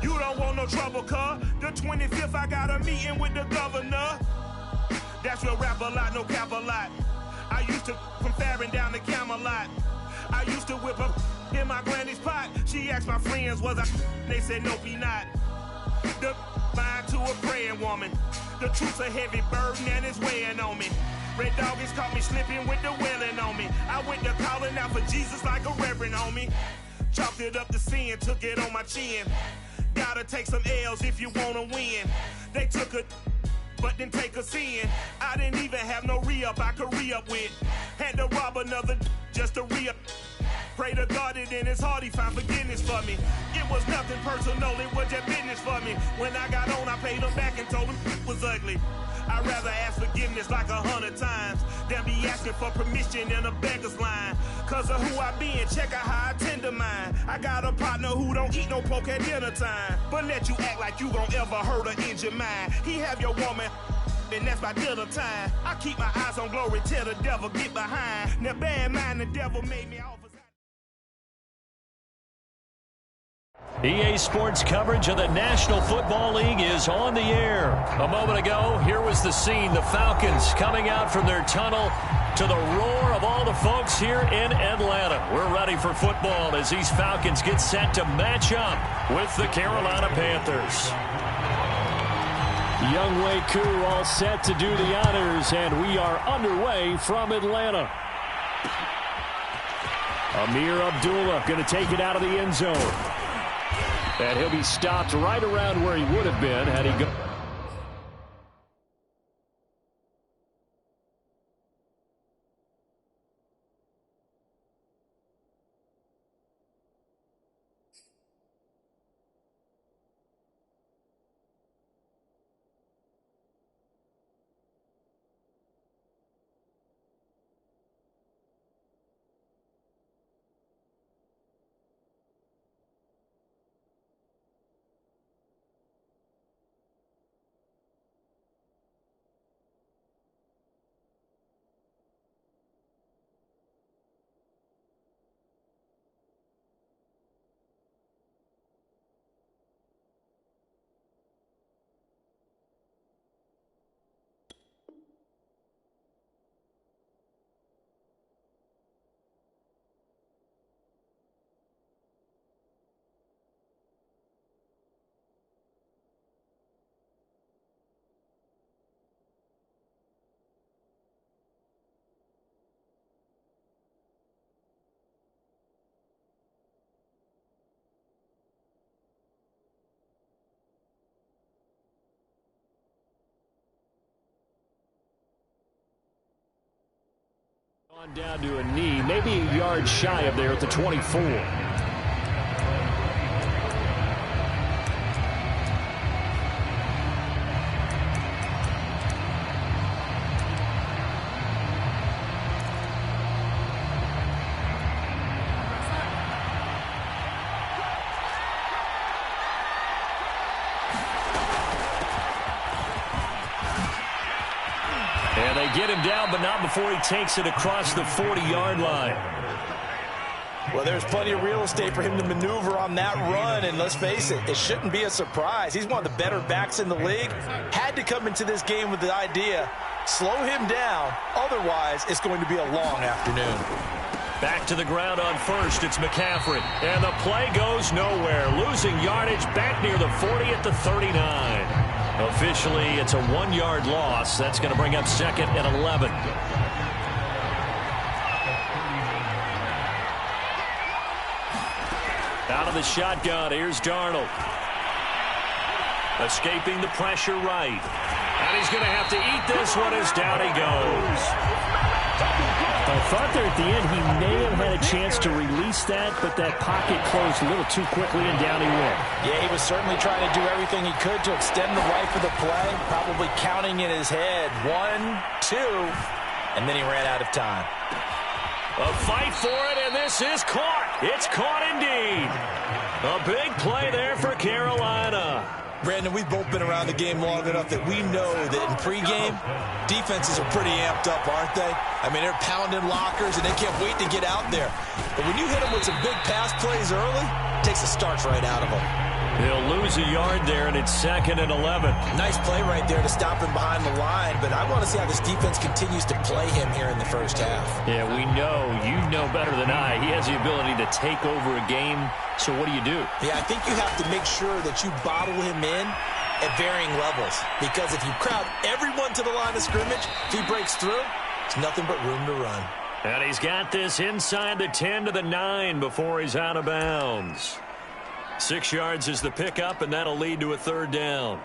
You don't want no trouble, cuz. The 25th, I got a meeting with the governor. That's real rap a lot, no cap a lot. I used to from Farron down to Camelot. I used to whip up in my granny's pot. She asked my friends, was I? They said, nope, he not. The mind to a praying woman. The truth's a heavy burden and it's weighing on me. Red Doggies caught me slipping with the wailing on me. I went to calling out for Jesus like a reverend on me. Chalked it up to sin, took it on my chin. Gotta take some L's if you wanna win. They took a but didn't take a sin. I didn't even have no re-up I could re-up with. Had to rob another just to re-up. Pray to God that in his heart he found forgiveness for me. It was nothing personal, it was just business for me. When I got on, I paid him back and told him it was ugly. I'd rather ask forgiveness like 100 times than be asking for permission in a beggar's line. Cause of who I be and check out how I tend to mine. I got a partner who don't eat no pork at dinner time, but let you act like you gon' ever hurt or injure mine. He have your woman and that's by dinner time. I keep my eyes on glory till the devil get behind. Now bear in mind the devil made me off. EA Sports coverage of the National Football League is on the air. A moment ago, here was the scene. The Falcons coming out from their tunnel to the roar of all the folks here in Atlanta. We're ready for football as these Falcons get set to match up with the Carolina Panthers. Younghoe Koo all set to do the honors, and we are underway from Atlanta. Amir Abdullah going to take it out of the end zone. And he'll be stopped right around where he would have been had he gone. On down to a knee, maybe a yard shy of there at the 24. And they get him down, but not before he takes it across the 40-yard line. Well, there's plenty of real estate for him to maneuver on that run, and let's face it, it shouldn't be a surprise. He's one of the better backs in the league. Had to come into this game with the idea, slow him down, otherwise it's going to be a long afternoon. Back to the ground on first, it's McCaffrey. And the play goes nowhere, losing yardage back near the 40 at the 39. Officially, it's a 1-yard loss. That's going to bring up second and 11. Out of the shotgun, here's Darnold. Escaping the pressure right. And he's going to have to eat this one as down he goes. I thought there at the end he may have had a chance to release that, but that pocket closed a little too quickly and down he went. Yeah, he was certainly trying to do everything he could to extend the life of the play, probably counting in his head 1, 2, and then he ran out of time. A fight for it, and this is caught. It's caught indeed. A big play there for Carolina. Brandon, we've both been around the game long enough that we know that in pregame, defenses are pretty amped up, aren't they? I mean, they're pounding lockers, and they can't wait to get out there. But when you hit them with some big pass plays early, it takes the starch right out of them. He'll lose a yard there, and it's 2nd and 11. Nice play right there to stop him behind the line, but I want to see how this defense continues to play him here in the first half. Yeah, we know. You know better than I. He has the ability to take over a game, so what do you do? Yeah, I think you have to make sure that you bottle him in at varying levels, because if you crowd everyone to the line of scrimmage, if he breaks through, it's nothing but room to run. And he's got this inside the 10 to the 9 before he's out of bounds. 6 yards is the pickup, and that'll lead to a 3rd down.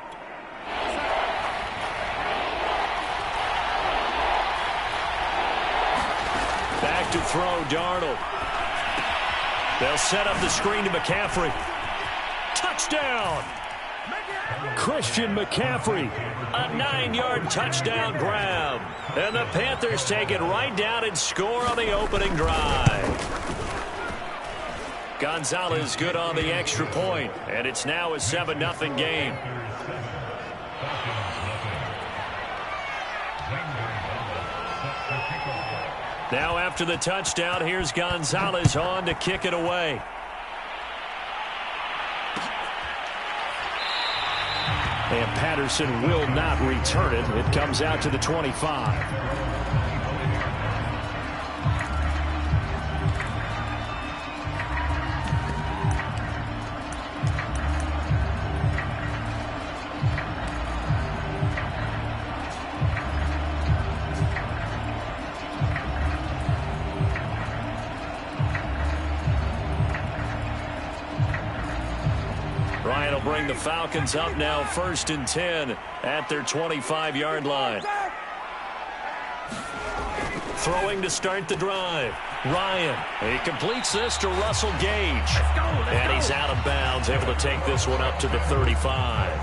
Back to throw, Darnold. They'll set up the screen to McCaffrey. Touchdown! Christian McCaffrey, a 9-yard touchdown grab. And the Panthers take it right down and score on the opening drive. Gonzalez good on the extra point, and it's now a 7-0 game. Now after the touchdown, here's Gonzalez on to kick it away. And Patterson will not return it. It comes out to the 25. Ryan will bring the Falcons up now 1st and 10 at their 25-yard line. Throwing to start the drive. Ryan, he completes this to Russell Gage. And he's out of bounds, able to take this one up to the 35.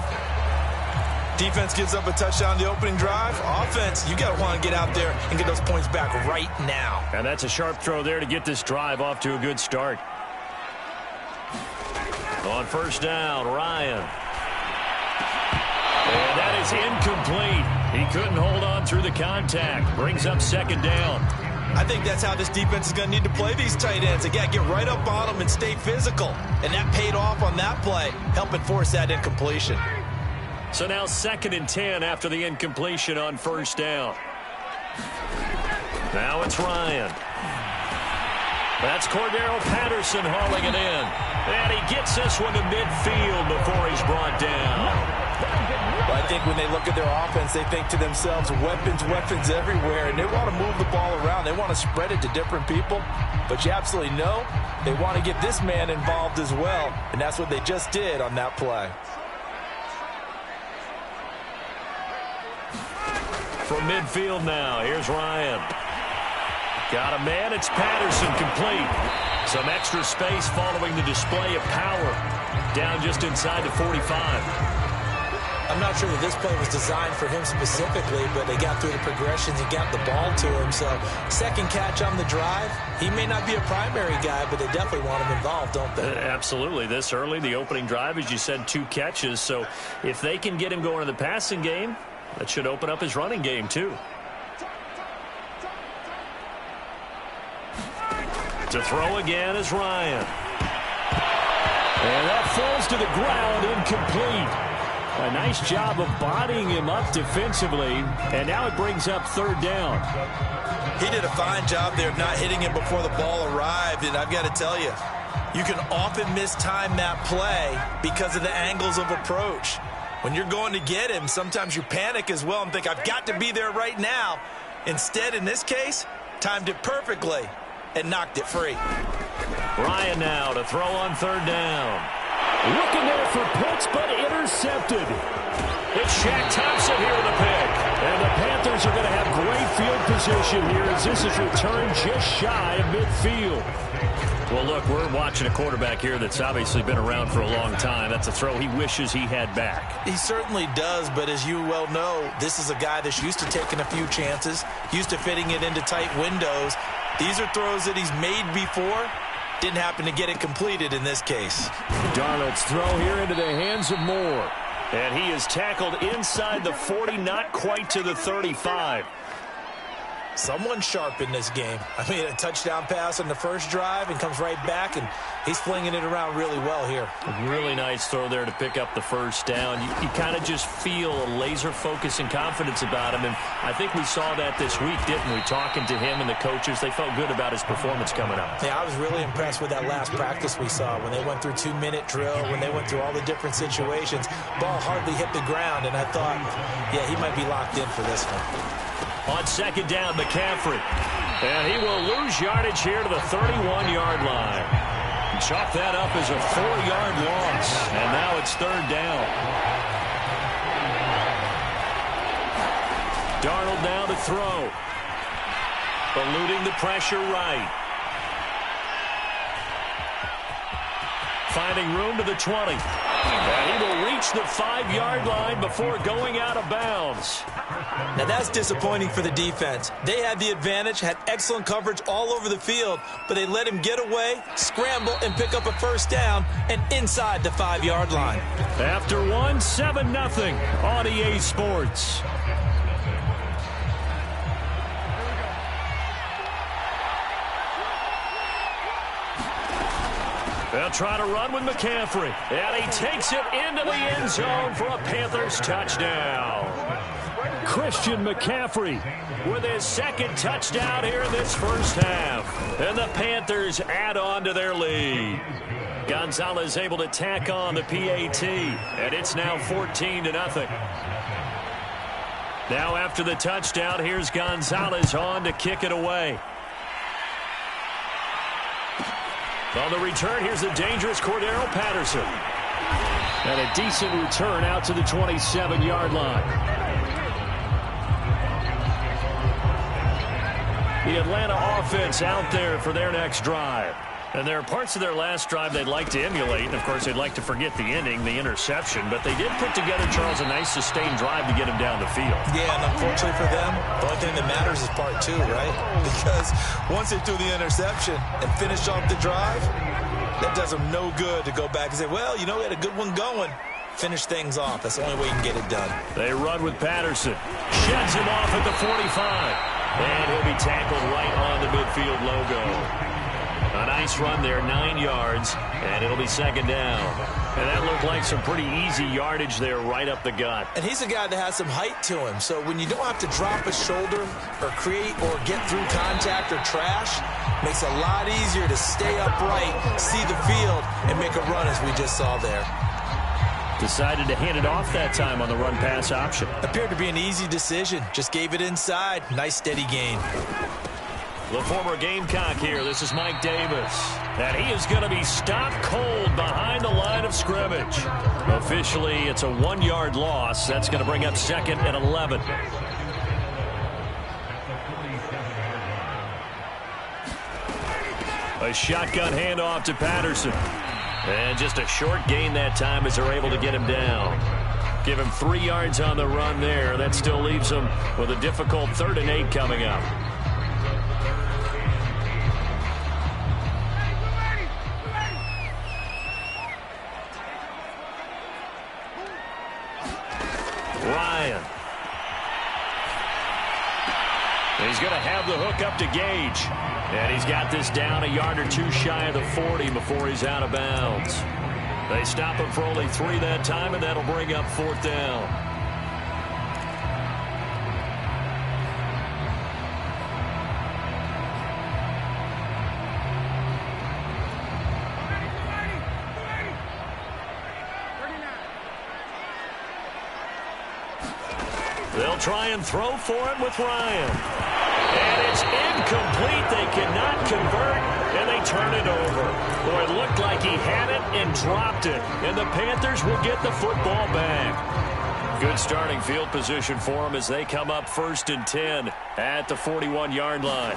Defense gives up a touchdown the opening drive. Offense, you got to want to get out there and get those points back right now. And that's a sharp throw there to get this drive off to a good start. On 1st down, Ryan. And that is incomplete. He couldn't hold on through the contact. Brings up 2nd down. I think that's how this defense is going to need to play these tight ends. They got to get right up on them and stay physical. And that paid off on that play, helping force that incompletion. So now 2nd and 10 after the incompletion on 1st down. Now it's Ryan. That's Cordero Patterson hauling it in. And he gets this one to midfield before he's brought down. Well, I think when they look at their offense, they think to themselves, weapons everywhere, and they want to move the ball around. They want to spread it to different people. But you absolutely know they want to get this man involved as well, and that's what they just did on that play. From midfield now, here's Ryan. Got a man, it's Patterson, complete. Some extra space following the display of power. Down just inside the 45. I'm not sure that this play was designed for him specifically, but they got through the progressions and got the ball to him. So, 2nd catch on the drive. He may not be a primary guy, but they definitely want him involved, don't they? Absolutely. This early, the opening drive, as you said, 2 catches. So, if they can get him going in the passing game, that should open up his running game, too. To throw again is Ryan. And that falls to the ground, incomplete. A nice job of bodying him up defensively, and now it brings up 3rd down. He did a fine job there of not hitting him before the ball arrived, and I've got to tell you, you can often mistime that play because of the angles of approach. When you're going to get him, sometimes you panic as well and think, I've got to be there right now. Instead, in this case, timed it perfectly and knocked it free. Ryan now to throw on 3rd down. Looking there for Pitts, but intercepted. It's Shaq Thompson here with a pick. And the Panthers are going to have great field position here as this is returned just shy of midfield. Well, look, we're watching a quarterback here that's obviously been around for a long time. That's a throw he wishes he had back. He certainly does, but as you well know, this is a guy that's used to taking a few chances, used to fitting it into tight windows. These are throws that he's made before. Didn't happen to get it completed in this case. Darnold's throw here into the hands of Moore. And he is tackled inside the 40, not quite to the 35. Someone sharp in this game. I mean, a touchdown pass on the first drive and comes right back, and he's flinging it around really well here. A really nice throw there to pick up the first down. You kind of just feel a laser focus and confidence about him, and I think we saw that this week, didn't we? Talking to him and the coaches, they felt good about his performance coming up. Yeah, I was really impressed with that last practice we saw when they went through 2-minute drill, when they went through all the different situations. Ball hardly hit the ground, and I thought, yeah, he might be locked in for this one. On second down, McCaffrey. And he will lose yardage here to the 31-yard line. Chalk that up as a 4-yard loss. And now it's third down. Darnold now to throw. Eluding the pressure right. Finding room to the 20. And he will reach the 5-yard line before going out of bounds. Now that's disappointing for the defense. They had the advantage, had excellent coverage all over the field, but they let him get away, scramble, and pick up a first down, and inside the 5-yard line. After one, 7-0 on EA Sports. They'll try to run with McCaffrey. And he takes it into the end zone for a Panthers touchdown. Christian McCaffrey with his second touchdown here in this first half. And the Panthers add on to their lead. Gonzalez able to tack on the PAT. And it's now 14-0. Now after the touchdown, here's Gonzalez on to kick it away. On the return, here's the dangerous Cordero Patterson. And a decent return out to the 27-yard line. The Atlanta offense out there for their next drive. And there are parts of their last drive they'd like to emulate. And, of course, they'd like to forget the ending, the interception. But they did put together, Charles, a nice sustained drive to get him down the field. Yeah, and unfortunately for them, the only thing that matters is part two, right? Because once they threw the interception and finished off the drive, that does them no good to go back and say, well, you know, we had a good one going. Finish things off. That's the only way you can get it done. They run with Patterson. Sheds him off at the 45. And he'll be tackled right on the midfield logo. A nice run there, 9 yards, and it'll be second down. And that looked like some pretty easy yardage there right up the gut. And he's a guy that has some height to him, so when you don't have to drop a shoulder or create or get through contact or trash, makes it a lot easier to stay upright, see the field, and make a run as we just saw there. Decided to hand it off that time on the run-pass option. Appeared to be an easy decision. Just gave it inside. Nice, steady gain. The former Gamecock here. This is Mike Davis. And he is going to be stopped cold behind the line of scrimmage. Officially, it's a 1-yard loss. That's going to bring up second and 11. A shotgun handoff to Patterson. And just a short gain that time as they're able to get him down. Give him 3 yards on the run there. That still leaves him with a difficult 3rd and 8 coming up. Ryan. He's going to have the hook up to Gage. And he's got this down a yard or two shy of the 40 before he's out of bounds. They stop him for only 3 that time, and that'll bring up 4th down. They'll try and throw for it with Ryan. And it's incomplete. They cannot convert, and they turn it over. Boy, it looked like he had it and dropped it. And the Panthers will get the football back. Good starting field position for them as they come up 1st and 10 at the 41-yard line.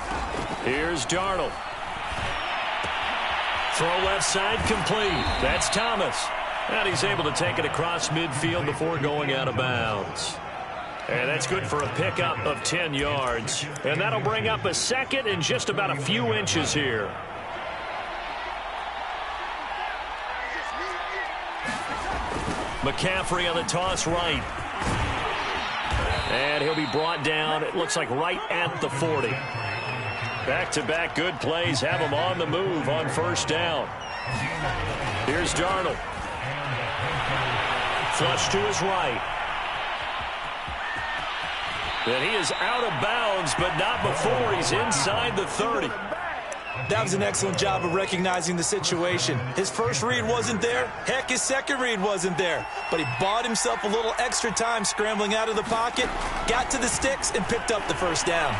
Here's Darnold. Throw left side complete. That's Thomas. And he's able to take it across midfield before going out of bounds. And that's good for a pickup of 10 yards. And that'll bring up a second and just about a few inches here. McCaffrey on the toss right. And he'll be brought down, it looks like right at the 40. Back-to-back good plays have him on the move on first down. Here's Darnold. Flush to his right. And he is out of bounds, but not before he's inside the 30. That was an excellent job of recognizing the situation. His first read wasn't there. Heck, his second read wasn't there. But he bought himself a little extra time scrambling out of the pocket, got to the sticks, and picked up the first down.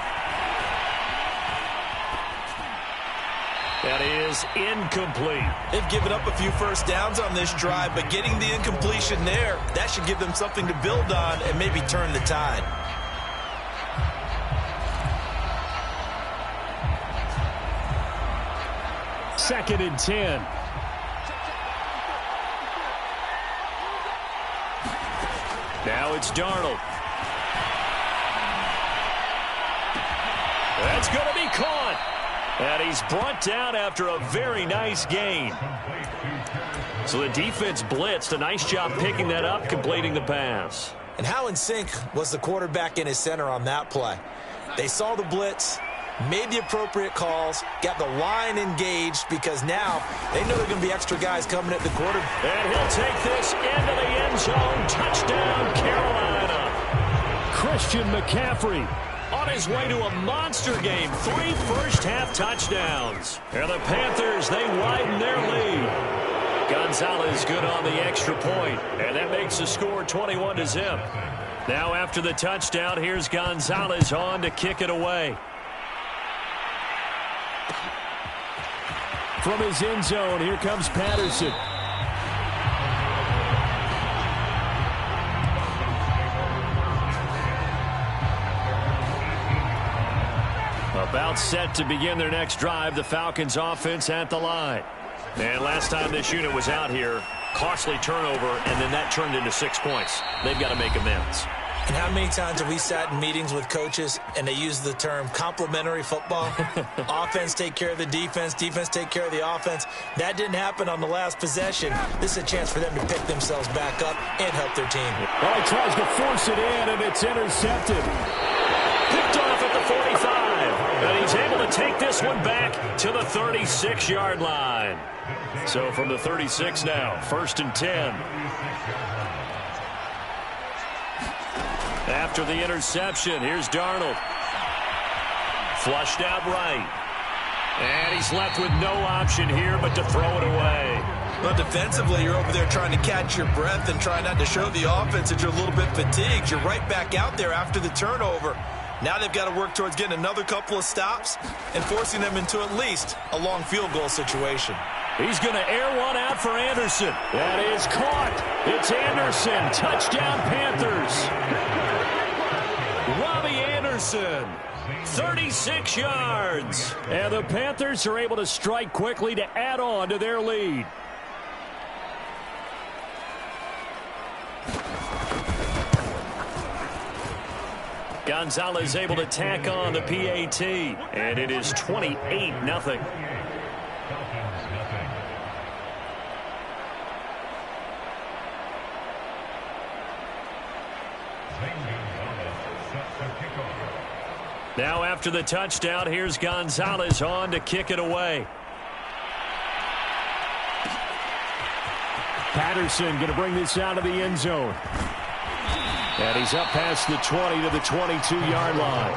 That is incomplete. They've given up a few first downs on this drive, but getting the incompletion there, that should give them something to build on and maybe turn the tide. Second and 10. Now it's Darnold. That's going to be caught. And he's brought down after a very nice gain. So the defense blitzed. A nice job picking that up, completing the pass. And how in sync was the quarterback and his center on that play? They saw the blitz, made the appropriate calls, got the line engaged because now they know there are going to be extra guys coming at the quarter. And he'll take this into the end zone. Touchdown, Carolina. Christian McCaffrey on his way to a monster game. 3 first-half touchdowns. And the Panthers, they widen their lead. Gonzalez good on the extra point, and that makes the score 21-0. Now after the touchdown, here's Gonzalez on to kick it away. From his end zone, here comes Patterson. About set to begin their next drive, the Falcons offense at the line. And last time this unit was out here, costly turnover, and then that turned into 6 points. They've got to make amends. And how many times have we sat in meetings with coaches and they use the term complementary football? Offense take care of the defense, defense take care of the offense. That didn't happen on the last possession. This is a chance for them to pick themselves back up and help their team. Well, he tries to force it in, and it's intercepted. Picked off at the 45. And he's able to take this one back to the 36-yard line. So from the 36 now, 1st and 10. After the interception, here's Darnold. Flushed out right. And he's left with no option here but to throw it away. Well, defensively, you're over there trying to catch your breath and try not to show the offense that you're a little bit fatigued. You're right back out there after the turnover. Now they've got to work towards getting another couple of stops and forcing them into at least a long field goal situation. He's going to air one out for Anderson. That is caught. It's Anderson. Touchdown, Panthers. Robbie Anderson, 36 yards. And the Panthers are able to strike quickly to add on to their lead. Gonzalez able to tack on the PAT, and it is 28-0. Now after the touchdown, here's Gonzalez on to kick it away. Patterson going to bring this out of the end zone. And he's up past the 20 to the 22-yard line.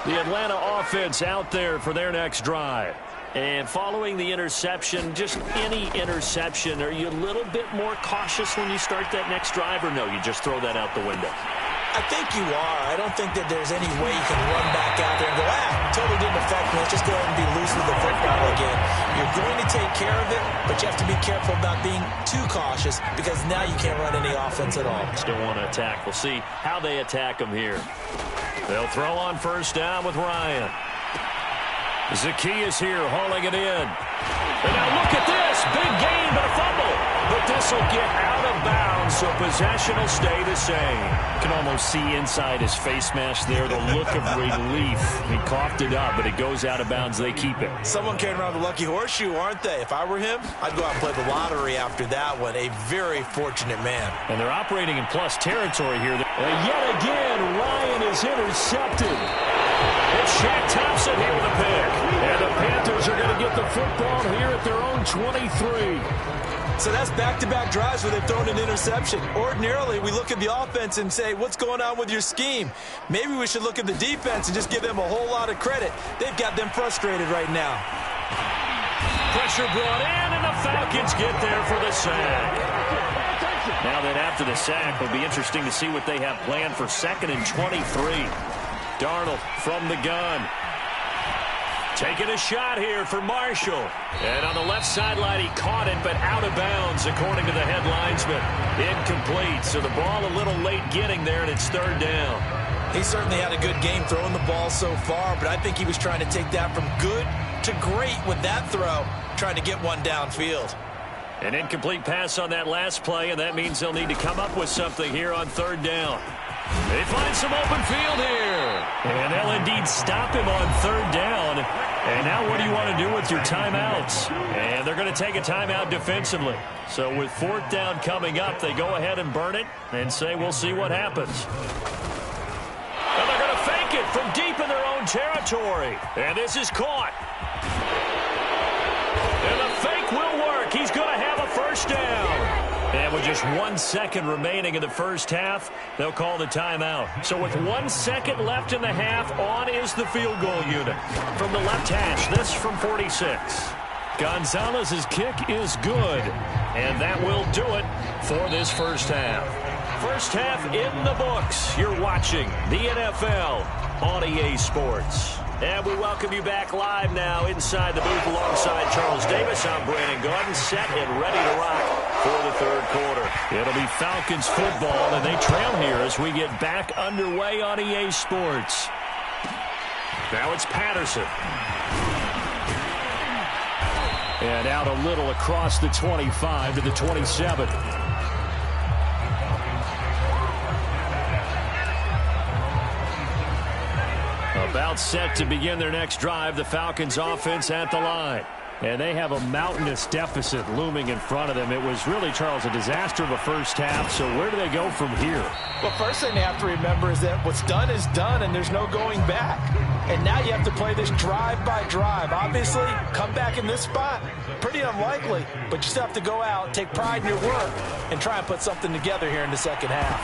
The Atlanta offense out there for their next drive. And following the interception, just any interception, are you a little bit more cautious when you start that next drive, or no, you just throw that out the window? I think you are. I don't think that there's any way you can run back out there and go, totally didn't affect me. Let's just go ahead and be loose with the football again. You're going to take care of it, but you have to be careful about being too cautious because now you can't run any offense at all. Still want to attack. We'll see how they attack them here. They'll throw on first down with Ryan. Zacchaeus here hauling it in. And now look at this. Big gain, but a fumble. The but this will get out of bounds, so possession will stay the same. You can almost see inside his face mask there the look of relief. He coughed it up, but it goes out of bounds. They keep it. Someone carrying around the lucky horseshoe, aren't they? If I were him, I'd go out and play the lottery after that one. A very fortunate man. And they're operating in plus territory here. Yet again, Ryan is intercepted. It's Shaq Thompson here with a pick. And the Panthers are going to get the football here at their own 23. So that's back-to-back drives where they've thrown an interception. Ordinarily, we look at the offense and say, what's going on with your scheme? Maybe we should look at the defense and just give them a whole lot of credit. They've got them frustrated right now. Pressure brought in, and the Falcons get there for the sack. Now then, after the sack, it'll be interesting to see what they have planned for 2nd and 23. Darnold from the gun. Taking a shot here for Marshall. And on the left sideline, he caught it, but out of bounds, according to the head linesman. Incomplete, so the ball a little late getting there, and it's 3rd down. He certainly had a good game throwing the ball so far, but I think he was trying to take that from good to great with that throw, trying to get one downfield. An incomplete pass on that last play, and that means they'll need to come up with something here on 3rd down. They find some open field here. And they'll indeed stop him on 3rd down. And now what do you want to do with your timeouts? And they're going to take a timeout defensively. So with 4th down coming up, they go ahead and burn it and say we'll see what happens. And they're going to fake it from deep in their own territory. And this is caught. And the fake will work. He's going to have a 1st down. And with just 1 second remaining in the first half, they'll call the timeout. So with 1 second left in the half, on is the field goal unit. From the left hash, this from 46. Gonzalez's kick is good. And that will do it for this first half. First half in the books. You're watching the NFL on EA Sports. And we welcome you back live now inside the booth alongside Charles Davis. I'm Brandon Gordon, set and ready to rock for the 3rd quarter. It'll be Falcons football, and they trail here as we get back underway on EA Sports. Now it's Patterson. And out a little across the 25 to the 27. About set to begin their next drive, the Falcons offense at the line. And they have a mountainous deficit looming in front of them. It was really, Charles, a disaster of a first half. So where do they go from here? Well, first thing they have to remember is that what's done is done, and there's no going back. And now you have to play this drive by drive. Obviously, come back in this spot, pretty unlikely. But you still have to go out, take pride in your work, and try and put something together here in the second half.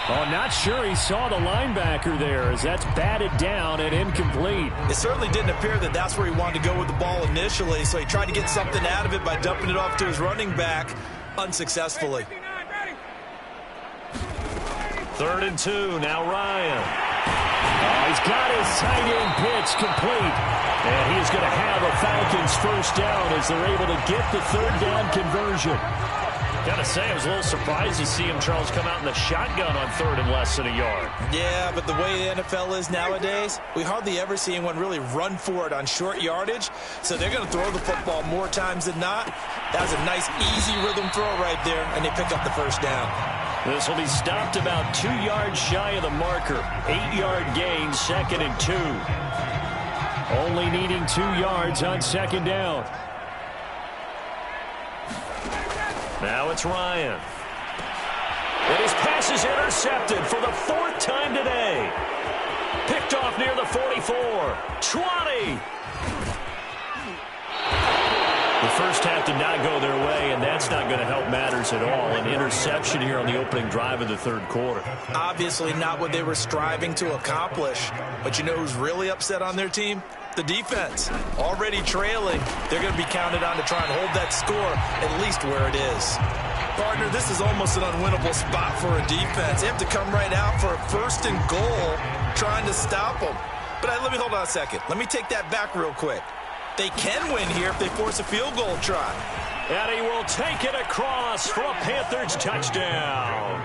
Oh, not sure he saw the linebacker there as that's batted down and incomplete. It certainly didn't appear that that's where he wanted to go with the ball initially, so he tried to get something out of it by dumping it off to his running back unsuccessfully. 3rd and 2, now Ryan. Oh, he's got his tight end pitch complete. And he's going to have a Falcons 1st down as they're able to get the 3rd down conversion. Gotta say, I was a little surprised to see him, Charles, come out in the shotgun on 3rd and less than a yard. Yeah, but the way the NFL is nowadays, we hardly ever see anyone really run for it on short yardage. So they're going to throw the football more times than not. That was a nice, easy rhythm throw right there, and they pick up the 1st down. This will be stopped about 2 yards shy of the marker. 8-yard gain, 2nd and 2. Only needing 2 yards on 2nd down. Now it's Ryan. And his pass is intercepted for the 4th time today. Picked off near the 44. 20. The first half did not go their way, and that's not going to help matters at all. An interception here on the opening drive of the 3rd quarter. Obviously not what they were striving to accomplish. But you know who's really upset on their team? The defense. Already trailing. They're going to be counted on to try and hold that score at least where it is. Partner, this is almost an unwinnable spot for a defense. They have to come right out for a 1st and goal trying to stop them. But let me hold on a second. Let me take that back real quick. They can win here if they force a field goal try. And he will take it across for a Panthers touchdown.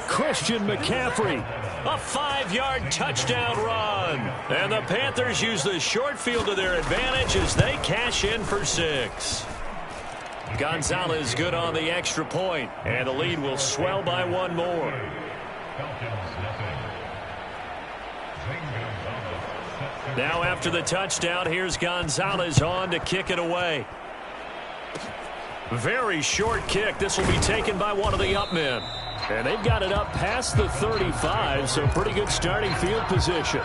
Christian McCaffrey. A 5-yard touchdown run. And the Panthers use the short field to their advantage as they cash in for 6. Gonzalez good on the extra point, and the lead will swell by one more. Now after the touchdown, here's Gonzalez on to kick it away. Very short kick. This will be taken by one of the up men. And they've got it up past the 35, so pretty good starting field position.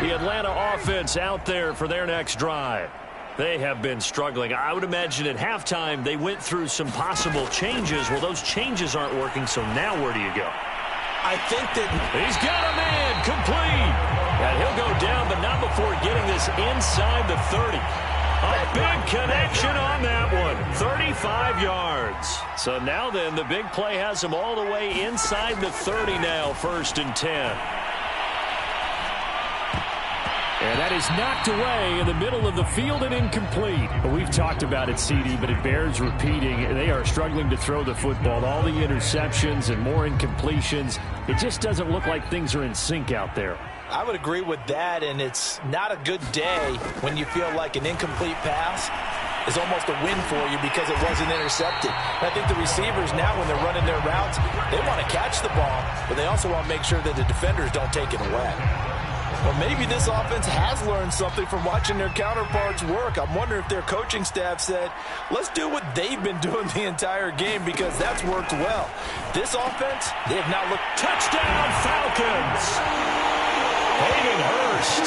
The Atlanta offense out there for their next drive. They have been struggling. I would imagine at halftime they went through some possible changes. Well, those changes aren't working, so now where do you go? I think that he's got a man complete. And he'll go down, but not before getting this inside the 30. A big connection on that one. 35 yards. So now then, the big play has him all the way inside the 30 now, 1st and 10. And that is knocked away in the middle of the field and incomplete. But we've talked about it, CD, but it bears repeating. They are struggling to throw the football. All the interceptions and more incompletions. It just doesn't look like things are in sync out there. I would agree with that, and it's not a good day when you feel like an incomplete pass is almost a win for you because it wasn't intercepted. And I think the receivers now, when they're running their routes, they want to catch the ball, but they also want to make sure that the defenders don't take it away. Well, maybe this offense has learned something from watching their counterparts work. I'm wondering if their coaching staff said, let's do what they've been doing the entire game because that's worked well. This offense, they have not looked. Touchdown, Falcons! Hayden Hurst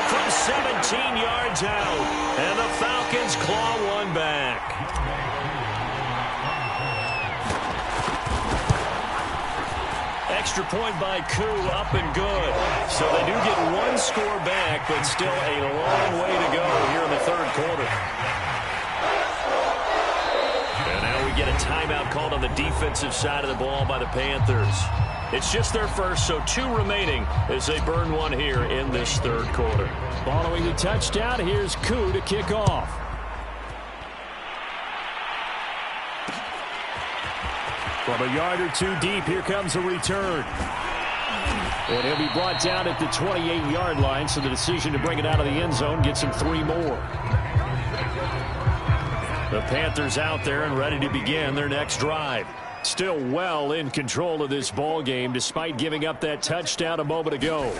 from 17 yards out, and the Falcons claw one back. Extra point by Koo, up and good. So they do get one score back, but still a long way to go here in the 3rd quarter. And now we get a timeout called on the defensive side of the ball by the Panthers. It's just their first, so 2 remaining as they burn one here in this 3rd quarter. Following the touchdown, here's Koo to kick off. From a yard or 2 deep, here comes a return. And he'll be brought down at the 28-yard line, so the decision to bring it out of the end zone gets him 3 more. The Panthers out there and ready to begin their next drive. Still well in control of this ball game despite giving up that touchdown a moment ago.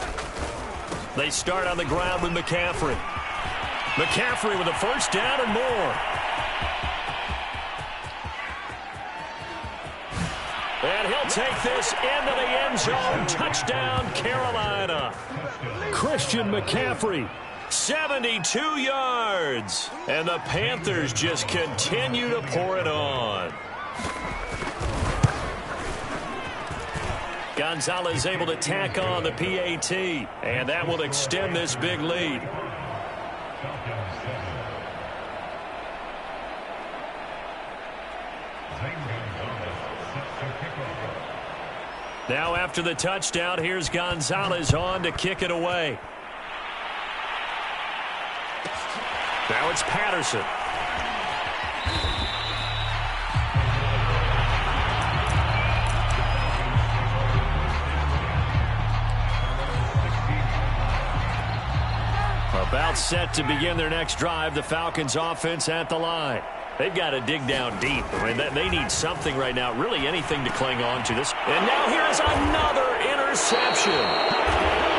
They start on the ground with McCaffrey. McCaffrey with a 1st down and more. And he'll take this into the end zone. Touchdown, Carolina. Christian McCaffrey, 72 yards. And the Panthers just continue to pour it on. Gonzalez able to tack on the PAT. And that will extend this big lead. Now after the touchdown, here's Gonzalez on to kick it away. Now it's Patterson. About set to begin their next drive, the Falcons offense at the line. They've got to dig down deep. I mean, they need something right now, really anything to cling on to this. And now here's another interception.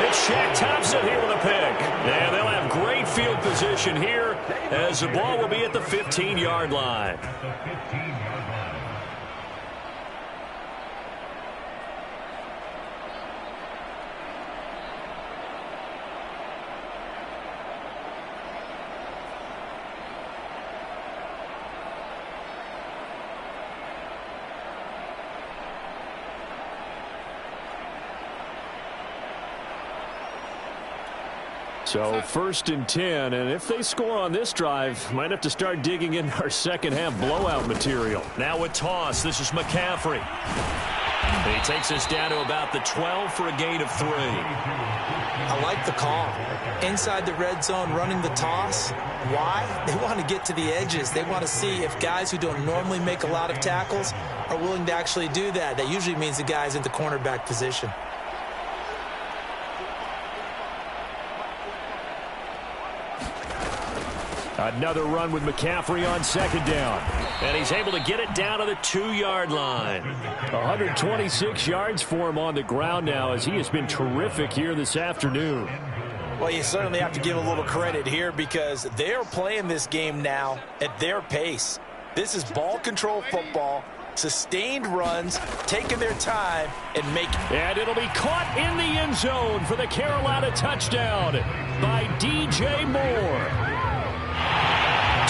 It's Shaq Thompson here with a pick. And they'll have great field position here as the ball will be at the 15-yard line. So 1st and 10, and if they score on this drive, might have to start digging in our second-half blowout material. Now with toss, this is McCaffrey. And he takes us down to about the 12 for a gain of 3. I like the call. Inside the red zone, running the toss. Why? They want to get to the edges. They want to see if guys who don't normally make a lot of tackles are willing to actually do that. That usually means the guy's in the cornerback position. Another run with McCaffrey on second down. And he's able to get it down to the 2-yard line. 126 yards for him on the ground now as he has been terrific here this afternoon. Well, you certainly have to give a little credit here because they're playing this game now at their pace. This is ball control football, sustained runs, taking their time, and making. And it'll be caught in the end zone for the Carolina touchdown by DJ Moore.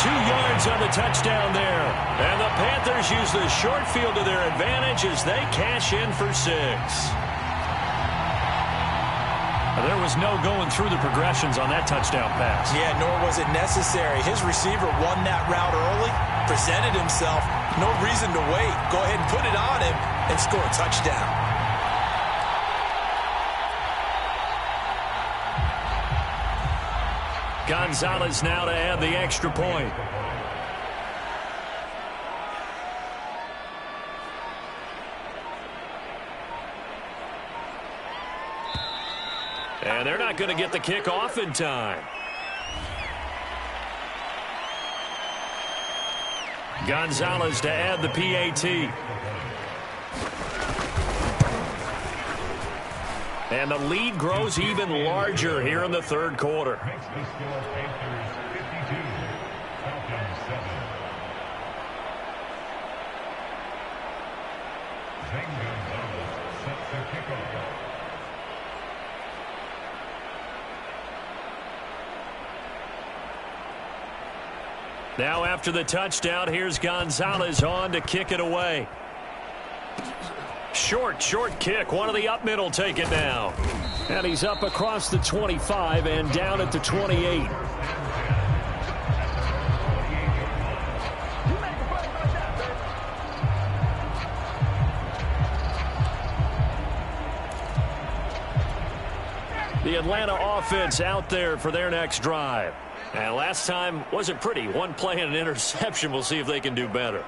2 yards on the touchdown there. And the Panthers use the short field to their advantage as they cash in for 6. There was no going through the progressions on that touchdown pass. Yeah, nor was it necessary. His receiver won that route early, presented himself. No reason to wait. Go ahead and put it on him and score a touchdown. Gonzalez now to add the extra point. And they're not going to get the kick off in time. Gonzalez to add the PAT. And the lead grows even larger here in the third quarter. Now after the touchdown, here's Gonzalez on to kick it away. Short kick. One of the up middle take it now. And he's up across the 25 and down at the 28. The Atlanta offense out there for their next drive. And last time wasn't pretty. One play and an interception. We'll see if they can do better.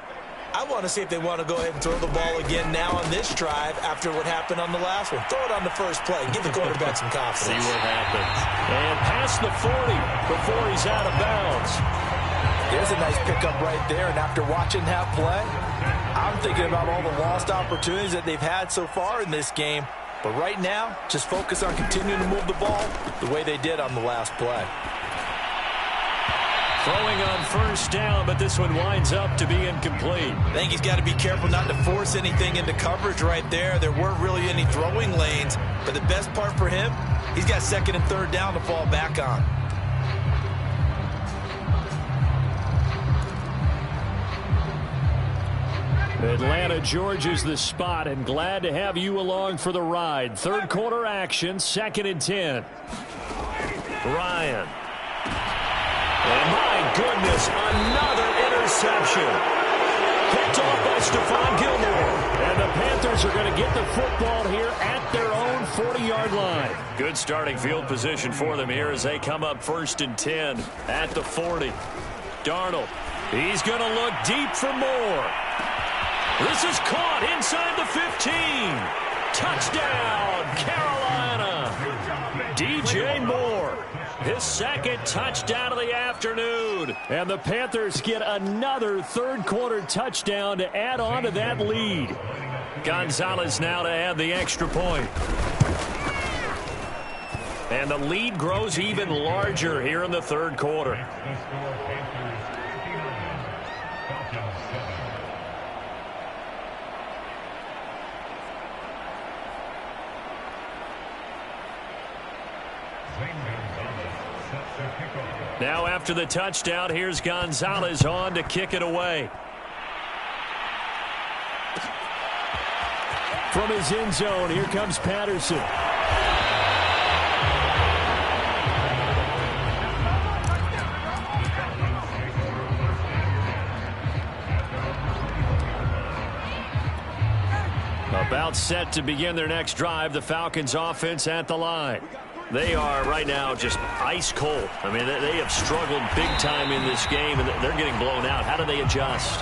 I want to see if they want to go ahead and throw the ball again now on this drive after what happened on the last one. Throw it on the first play and give the quarterback some confidence. See what happens. And past the 40 before he's out of bounds. There's a nice pickup right there, and after watching that play, I'm thinking about all the lost opportunities that they've had so far in this game. But right now, just focus on continuing to move the ball the way they did on the last play. Throwing on first down, but this one winds up to be incomplete. I think he's got to be careful not to force anything into coverage right there. There weren't really any throwing lanes, but the best part for him, he's got second and third down to fall back on. Atlanta, Georgia's the spot, and glad to have you along for the ride. Third quarter action, 2nd and 10. Ryan. And my goodness, another interception. Picked off by Stephon Gilmore. And the Panthers are going to get the football here at their own 40-yard line. Good starting field position for them here as they come up 1st and 10 at the 40. Darnold, he's going to look deep for more. This is caught inside the 15. Touchdown, Carolina. DJ Moore, his second touchdown of the afternoon. And the Panthers get another third quarter touchdown to add on to that lead. Gonzalez now to add the extra point. And the lead grows even larger here in the third quarter. Now after the touchdown, here's Gonzalez on to kick it away. From his end zone, here comes Patterson. About set to begin their next drive, the Falcons offense at the line. They are right now just ice cold. I mean, they have struggled big time in this game, and they're getting blown out. How do they adjust?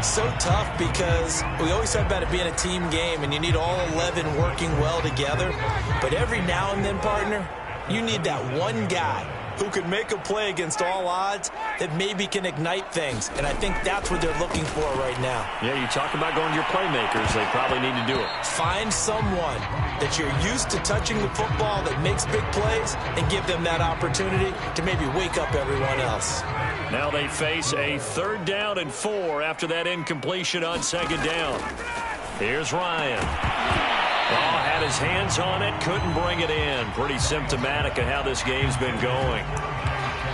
So tough because we always talk about it being a team game, and you need all 11 working well together. But every now and then, partner, you need that one guy who can make a play against all odds that maybe can ignite things. And I think that's what they're looking for right now. Yeah, you talk about going to your playmakers. They probably need to do it. Find someone that you're used to touching the football that makes big plays and give them that opportunity to maybe wake up everyone else. Now they face a 3rd down and 4 after that incompletion on 2nd down. Here's Ryan. Oh, had his hands on it, couldn't bring it in. Pretty symptomatic of how this game's been going.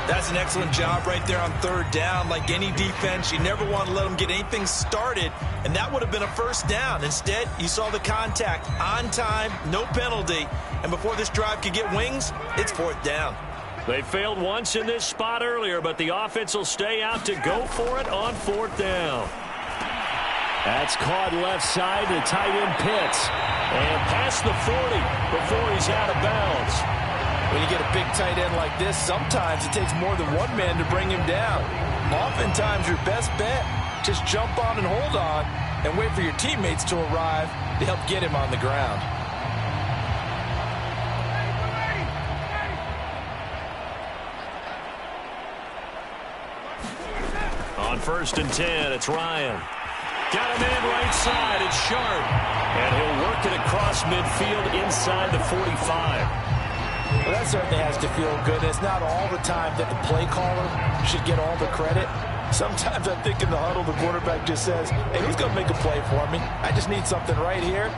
That's an excellent job right there on 3rd down. Like any defense, you never want to let them get anything started, and that would have been a 1st down. Instead, you saw the contact on time, no penalty, and before this drive could get wings, it's 4th down. They failed once in this spot earlier, but the offense will stay out to go for it on 4th down. That's caught left side to tight end Pitts. And past the 40 before he's out of bounds. When you get a big tight end like this, sometimes it takes more than one man to bring him down. Oftentimes, your best bet, just jump on and hold on and wait for your teammates to arrive to help get him on the ground. On 1st and 10, it's Ryan. Got him in right side. It's Sharp. And he'll work it across midfield inside the 45. Well, that certainly has to feel good. It's not all the time that the play caller should get all the credit. Sometimes I think in the huddle, the quarterback just says, hey, who's going to make a play for me? I just need something right here.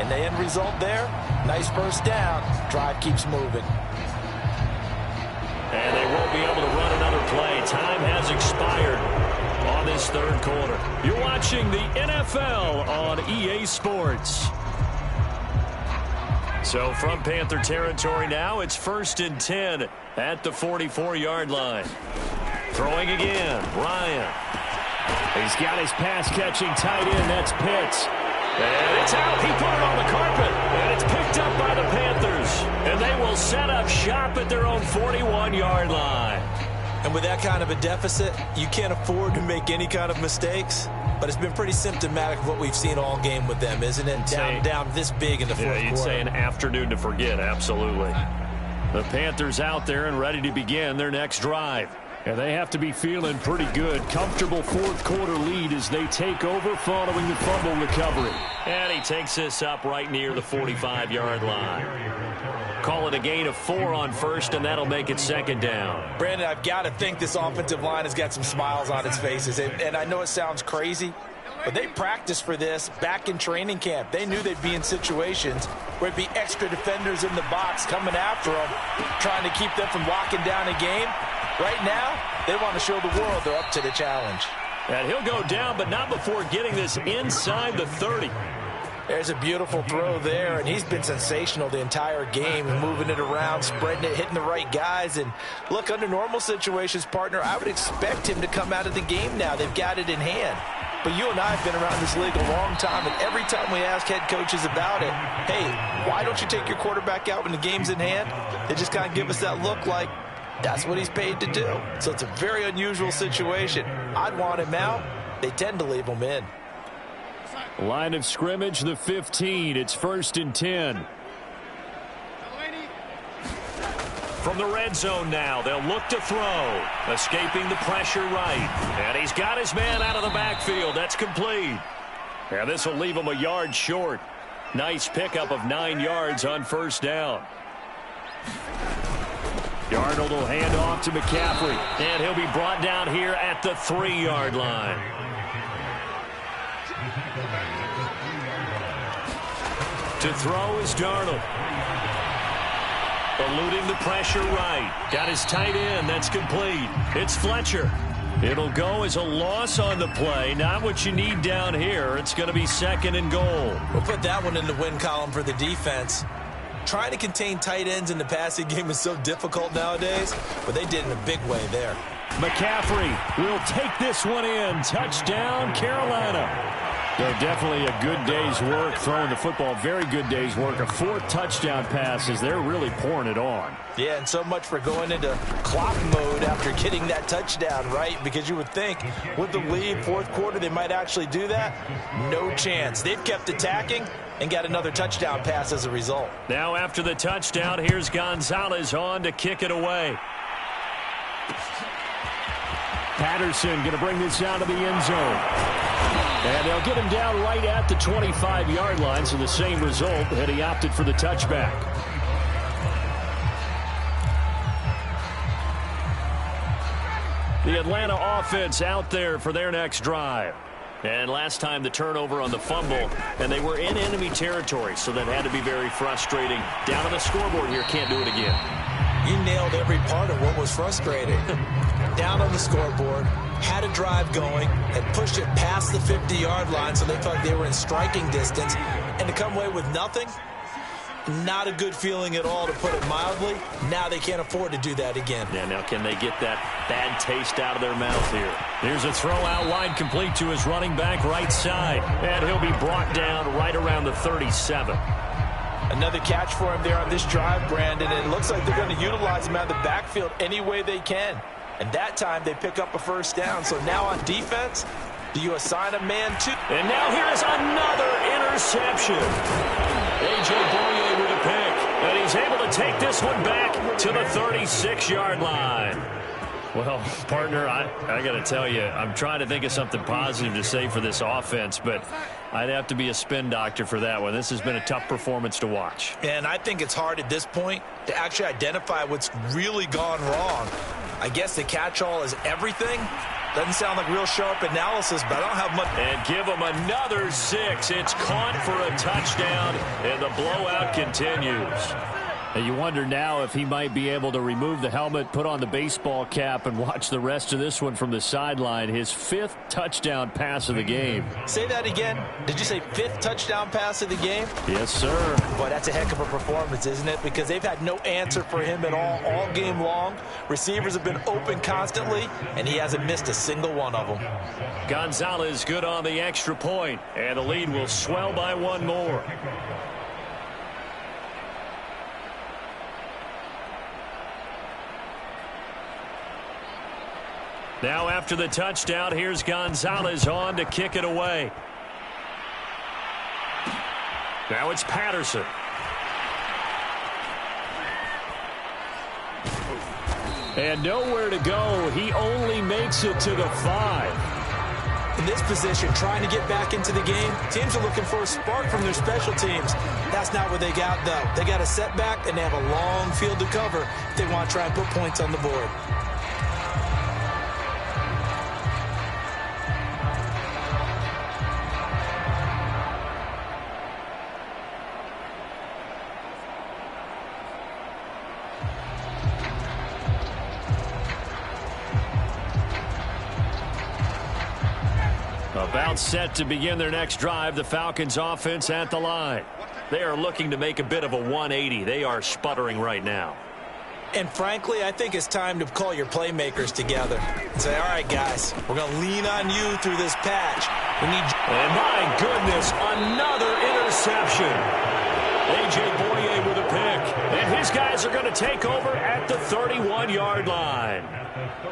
And the end result there, nice 1st down. Drive keeps moving. And they won't be able to run another play. Time has expired on this 3rd quarter. You're watching the NFL on EA Sports. So from Panther territory now, it's 1st and 10 at the 44-yard line. Throwing again, Ryan. He's got his pass-catching tight end. That's Pitts. And it's out. He put it on the carpet. And it's picked up by the Panthers. And they will set up shop at their own 41-yard line. And with that kind of a deficit, you can't afford to make any kind of mistakes. But it's been pretty symptomatic of what we've seen all game with them, isn't it? Down this big in the 4th quarter. You'd say an afternoon to forget, absolutely. The Panthers out there and ready to begin their next drive. And they have to be feeling pretty good. Comfortable 4th quarter lead as they take over following the fumble recovery. And he takes this up right near the 45-yard line. Call it a gain of 4 on 1st, and that'll make it 2nd down. Brandon, I've got to think this offensive line has got some smiles on its faces. And I know it sounds crazy, but they practiced for this back in training camp. They knew they'd be in situations where it'd be extra defenders in the box coming after them, trying to keep them from locking down a game. Right now, they want to show the world they're up to the challenge. And he'll go down, but not before getting this inside the 30. There's a beautiful throw there, and he's been sensational the entire game, moving it around, spreading it, hitting the right guys. And look, under normal situations, partner, I would expect him to come out of the game now. They've got it in hand. But you and I have been around this league a long time, and every time we ask head coaches about it, hey, why don't you take your quarterback out when the game's in hand? They just kind of give us that look like, that's what he's paid to do. So it's a very unusual situation. I'd want him out. They tend to leave him in. Line of scrimmage, the 15. It's 1st and 10. From the red zone now, they'll look to throw. Escaping the pressure right. And he's got his man out of the backfield. That's complete. And this will leave him a yard short. Nice pickup of 9 yards on 1st down. Darnold will hand off to McCaffrey. And he'll be brought down here at the 3-yard line. To throw is Darnold. Eluding the pressure right. Got his tight end. That's complete. It's Fletcher. It'll go as a loss on the play. Not what you need down here. It's going to be 2nd and goal. We'll put that one in the win column for the defense. Trying to contain tight ends in the passing game is so difficult nowadays, but they did in a big way there. McCaffrey will take this one in. Touchdown, Carolina. They're definitely a good day's work throwing the football. Very good day's work. A 4th touchdown pass as they're really pouring it on. Yeah, and so much for going into clock mode after getting that touchdown, right? Because you would think with the lead, 4th quarter, they might actually do that. No chance. They've kept attacking and got another touchdown pass as a result. Now after the touchdown, here's Gonzalez on to kick it away. Patterson going to bring this out of the end zone. And they'll get him down right at the 25-yard line, so the same result, and he opted for the touchback. The Atlanta offense out there for their next drive. And last time the turnover on the fumble, and they were in enemy territory, so that had to be very frustrating. Down on the scoreboard here, can't do it again. You nailed every part of what was frustrating. Down on the scoreboard, had a drive going, and pushed it past the 50-yard line, so they felt like they were in striking distance, and to come away with nothing, not a good feeling at all, to put it mildly. Now they can't afford to do that again. Yeah, now can they get that bad taste out of their mouth here? Here's a throw out wide, complete to his running back right side. And he'll be brought down right around the 37. Another catch for him there on this drive, Brandon. And it looks like they're going to utilize him out of the backfield any way they can. And that time they pick up a first down. So now on defense, do you assign a man to? And now here's another interception. A.J. Boye with a pick. And he's able to take this one back to the 36-yard line. Well, partner, I got to tell you, I'm trying to think of something positive to say for this offense, but I'd have to be a spin doctor for that one. This has been a tough performance to watch. And I think it's hard at this point to actually identify what's really gone wrong. I guess the catch-all is everything. Doesn't sound like real sharp analysis, but I don't have much. And give him another 6. It's caught for a touchdown, and the blowout continues. And you wonder now if he might be able to remove the helmet, put on the baseball cap, and watch the rest of this one from the sideline. His 5th touchdown pass of the game. Say that again. Did you say 5th touchdown pass of the game? Yes, sir. Boy, that's a heck of a performance, isn't it? Because they've had no answer for him at all game long. Receivers have been open constantly, and he hasn't missed a single one of them. Gonzalez good on the extra point, and the lead will swell by one more. Now after the touchdown, here's Gonzalez on to kick it away. Now it's Patterson. And nowhere to go. He only makes it to the 5. In this position, trying to get back into the game, teams are looking for a spark from their special teams. That's not what they got, though. They got a setback, and they have a long field to cover if they want to try and put points on the board. About set to begin their next drive, the Falcons offense at the line. They are looking to make a bit of a 180. They are sputtering right now. And frankly, I think it's time to call your playmakers together and say, all right, guys, we're going to lean on you through this patch. We need. And my goodness, another interception. A.J. Boye with a pick. And his guys are going to take over at the 31-yard line.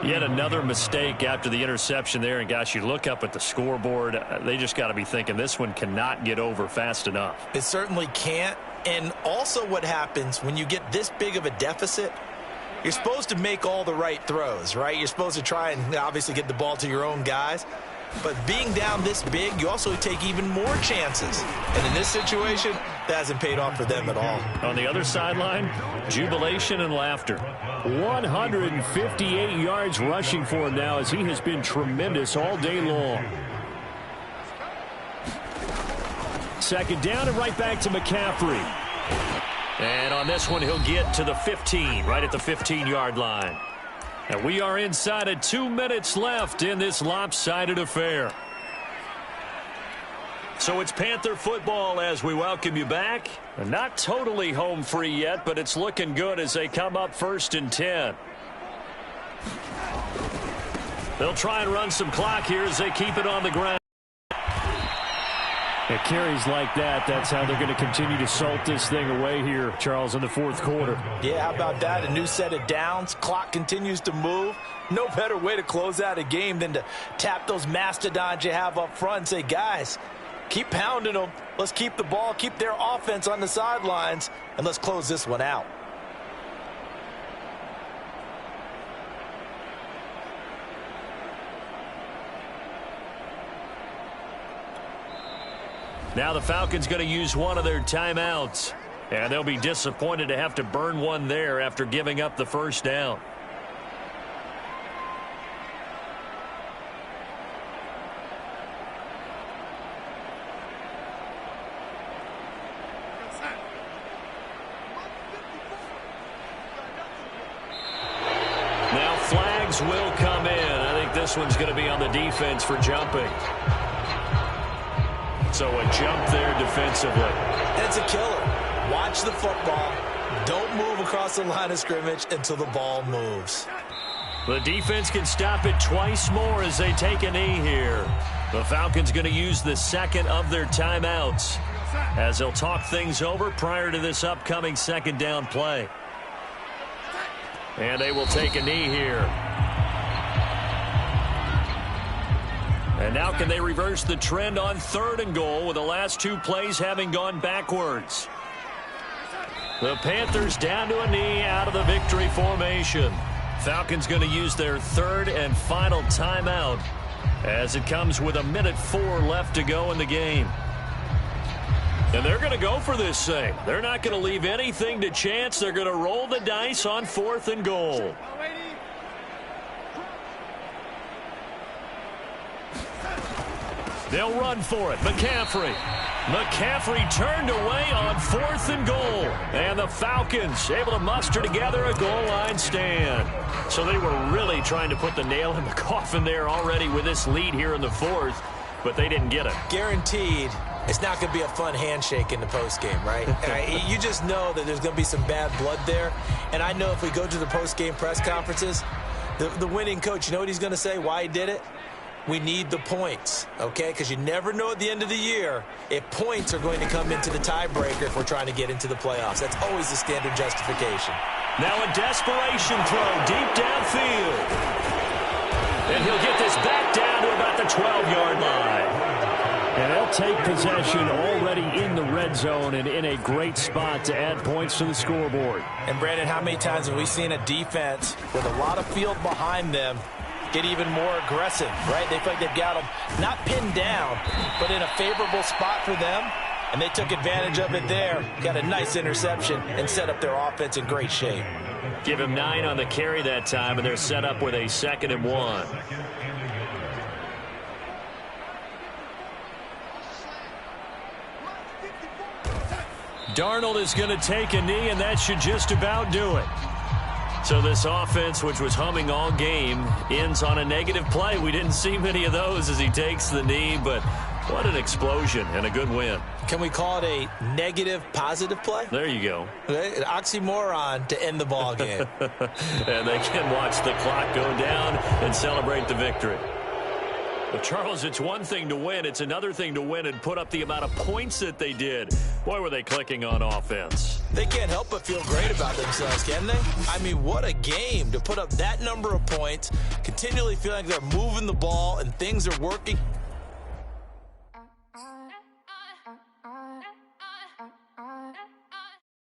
Yet another mistake after the interception there. And, gosh, you look up at the scoreboard. They just got to be thinking this one cannot get over fast enough. It certainly can't. And also what happens when you get this big of a deficit, you're supposed to make all the right throws, right? You're supposed to try and obviously get the ball to your own guys. But being down this big, you also take even more chances. And in this situation, that hasn't paid off for them at all. On the other sideline, jubilation and laughter. 158 yards rushing for him now as he has been tremendous all day long. Second down and right back to McCaffrey. And on this one, he'll get to the 15, right at the 15-yard line. And we are inside of 2 minutes left in this lopsided affair. So it's Panther football as we welcome you back. And not totally home free yet, but it's looking good as they come up 1st and 10. They'll try and run some clock here as they keep it on the ground. It carries like that. That's how they're going to continue to salt this thing away here, Charles, in the 4th quarter. Yeah, how about that? A new set of downs. Clock continues to move. No better way to close out a game than to tap those mastodons you have up front and say, guys, keep pounding them. Let's keep the ball, keep their offense on the sidelines, and let's close this one out. Now the Falcons going to use one of their timeouts. And they'll be disappointed to have to burn one there after giving up the first down. Now flags will come in. I think this one's going to be on the defense for jumping. So a jump there defensively. And it's a killer. Watch the football. Don't move across the line of scrimmage until the ball moves. The defense can stop it twice more as they take a knee here. The Falcons going to use the second of their timeouts as they'll talk things over prior to this upcoming second down play. And they will take a knee here. And now can they reverse the trend on 3rd and goal with the last 2 plays having gone backwards? The Panthers down to a knee out of the victory formation. Falcons going to use their 3rd and final timeout as it comes with 1:04 left to go in the game. And they're going to go for this thing. They're not going to leave anything to chance. They're going to roll the dice on 4th and goal. They'll run for it. McCaffrey turned away on 4th and goal. And the Falcons able to muster together a goal line stand. So they were really trying to put the nail in the coffin there already with this lead here in the 4th. But they didn't get it. Guaranteed. It's not going to be a fun handshake in the postgame, right? You just know that there's going to be some bad blood there. And I know if we go to the postgame press conferences, the winning coach, you know what he's going to say, why he did it? We need the points, okay? Because you never know at the end of the year if points are going to come into the tiebreaker if we're trying to get into the playoffs. That's always the standard justification. Now a desperation throw deep downfield. And he'll get this back down to about the 12-yard line. And they'll take possession already in the red zone and in a great spot to add points to the scoreboard. And, Brandon, how many times have we seen a defense with a lot of field behind them get even more aggressive, right? They feel like they've got them not pinned down, but in a favorable spot for them, and they took advantage of it there. Got a nice interception and set up their offense in great shape. Give him 9 on the carry that time, and they're set up with a 2nd and 1. Darnold is going to take a knee, and that should just about do it. So this offense, which was humming all game, ends on a negative play. We didn't see many of those as he takes the knee, but what an explosion and a good win. Can we call it a negative positive play? There you go. An oxymoron to end the ball game. And they can watch the clock go down and celebrate the victory. But, Charles, it's one thing to win. It's another thing to win and put up the amount of points that they did. Boy, were they clicking on offense. They can't help but feel great about themselves, can they? I mean, what a game to put up that number of points, continually feeling like they're moving the ball and things are working.